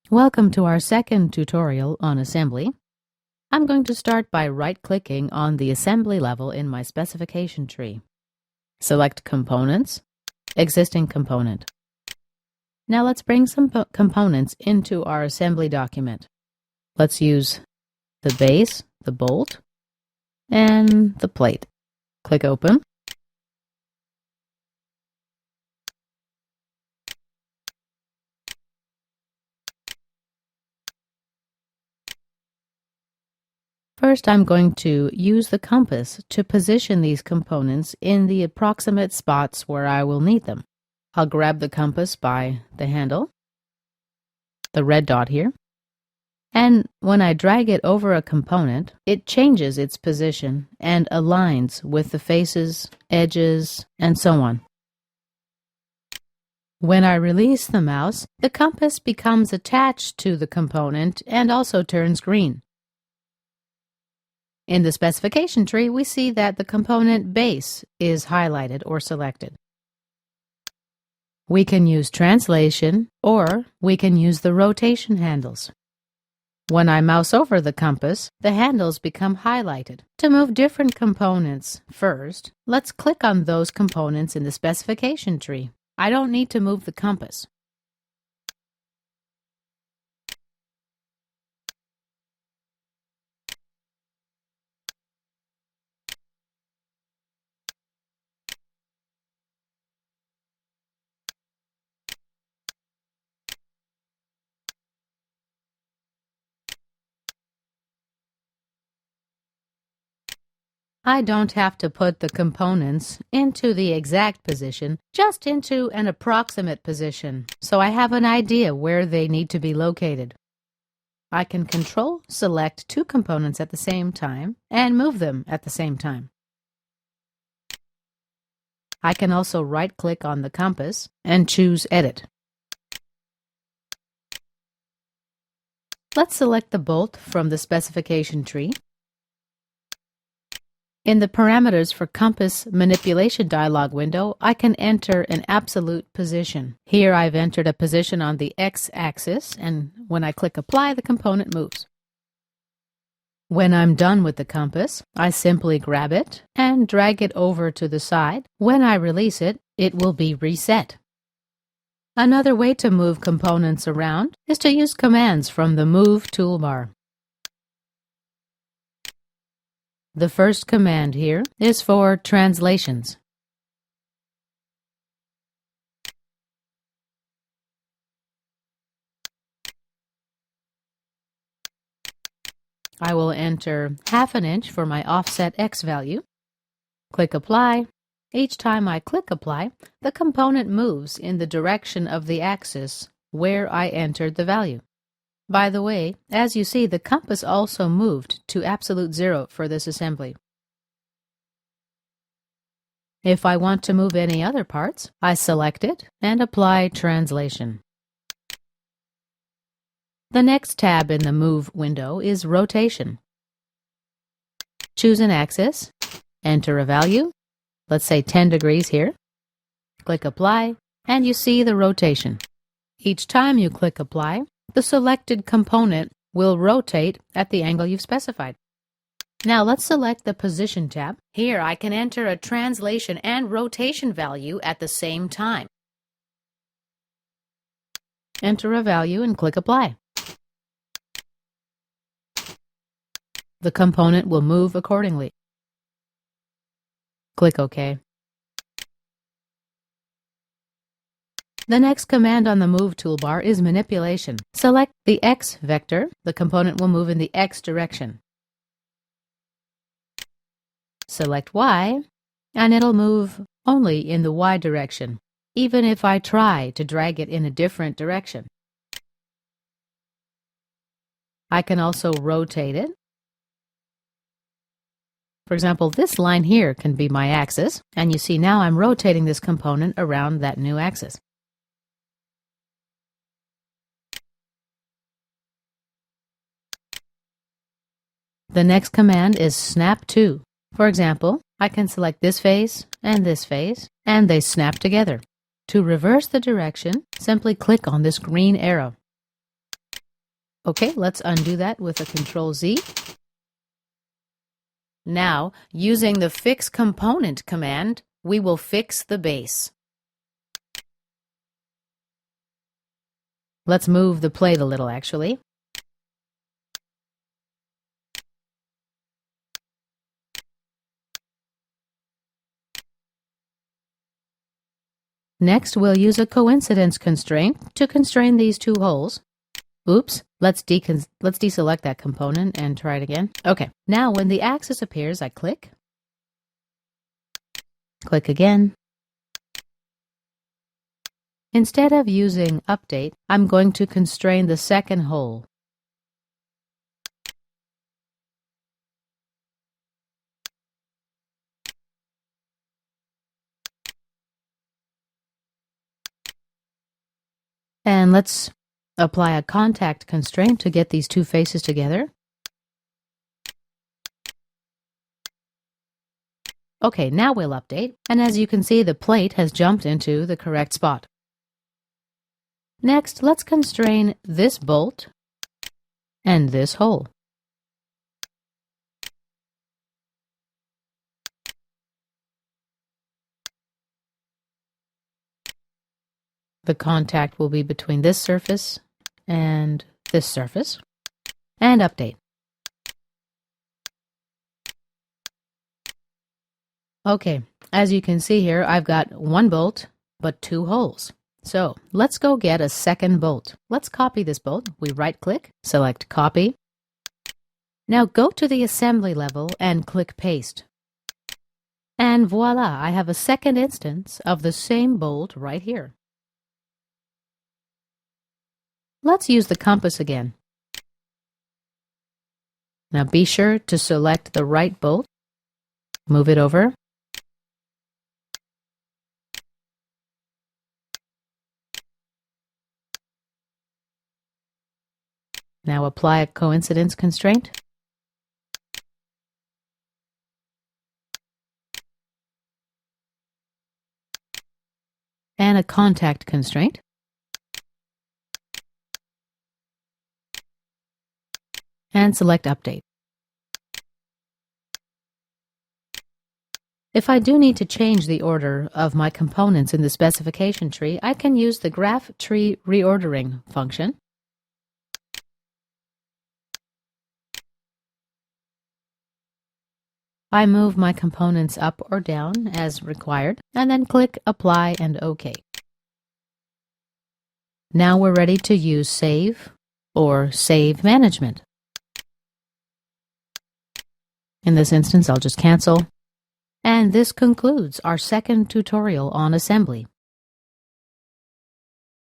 Welcome to our second tutorial on assembly. I'm going to start by right-clicking on the assembly level in my specification tree. Select Components, Existing Component. Now let's bring some components into our assembly document. Let's use the base, the bolt, and the plate. Click Open. First, I'm going to use the compass to position these components in the approximate spots where I will need them. I'll grab the compass by the handle, the red dot here, and when I drag it over a component, it changes its position and aligns with the faces, edges, and so on. When I release the mouse, the compass becomes attached to the component and also turns green. In the specification tree, we see that the component base is highlighted or selected. We can use translation or we can use the rotation handles. When I mouse over the compass, the handles become highlighted. To move different components first, let's click on those components in the specification tree. I don't need to move the compass. I don't have to put the components into the exact position, just into an approximate position, so I have an idea where they need to be located. I can select two components at the same time and move them at the same time. I can also right-click on the compass and choose Edit. Let's select the bolt from the specification tree. In the Parameters for Compass Manipulation dialog window, I can enter an absolute position. Here I've entered a position on the x-axis, and when I click Apply, the component moves. When I'm done with the compass, I simply grab it and drag it over to the side. When I release it, it will be reset. Another way to move components around is to use commands from the Move toolbar. The first command here is for translations. I will enter 1/2 inch for my offset X value. Click Apply. Each time I click Apply, the component moves in the direction of the axis where I entered the value. By the way, as you see, the compass also moved to absolute 0 for this assembly. If I want to move any other parts, I select it and apply translation. The next tab in the Move window is Rotation. Choose an axis, enter a value, let's say 10 degrees here. Click Apply, and you see the rotation. Each time you click Apply, the selected component will rotate at the angle you've specified. Now let's select the Position tab. Here I can enter a translation and rotation value at the same time. Enter a value and click Apply. The component will move accordingly. Click OK. The next command on the Move toolbar is Manipulation. Select the X vector. The component will move in the X direction. Select Y, and it'll move only in the Y direction, even if I try to drag it in a different direction. I can also rotate it. For example, this line here can be my axis, and you see now I'm rotating this component around that new axis. The next command is Snap To. For example, I can select this face, and they snap together. To reverse the direction, simply click on this green arrow. Okay, let's undo that with a Control-Z. Now, using the Fix Component command, we will fix the base. Let's move the plate a little, actually. Next, we'll use a coincidence constraint to constrain these two holes. Oops, let's deselect that component and try it again. Okay, now when the axis appears, I click. Click again. Instead of using Update, I'm going to constrain the second hole. And let's apply a contact constraint to get these two faces together. Okay, now we'll update, and as you can see, the plate has jumped into the correct spot. Next, let's constrain this bolt and this hole. The contact will be between this surface and this surface. And update. Okay, as you can see here, I've got one bolt, but two holes. So let's go get a second bolt. Let's copy this bolt. We right-click, select Copy. Now go to the assembly level and click Paste. And voila, I have a second instance of the same bolt right here. Let's use the compass again. Now be sure to select the right bolt, move it over, now apply a coincidence constraint, and a contact constraint, and select Update. If I do need to change the order of my components in the specification tree, I can use the Graph Tree Reordering function. I move my components up or down as required, and then click Apply and OK. Now we're ready to use Save or Save Management. In this instance, I'll just cancel. And this concludes our second tutorial on assembly.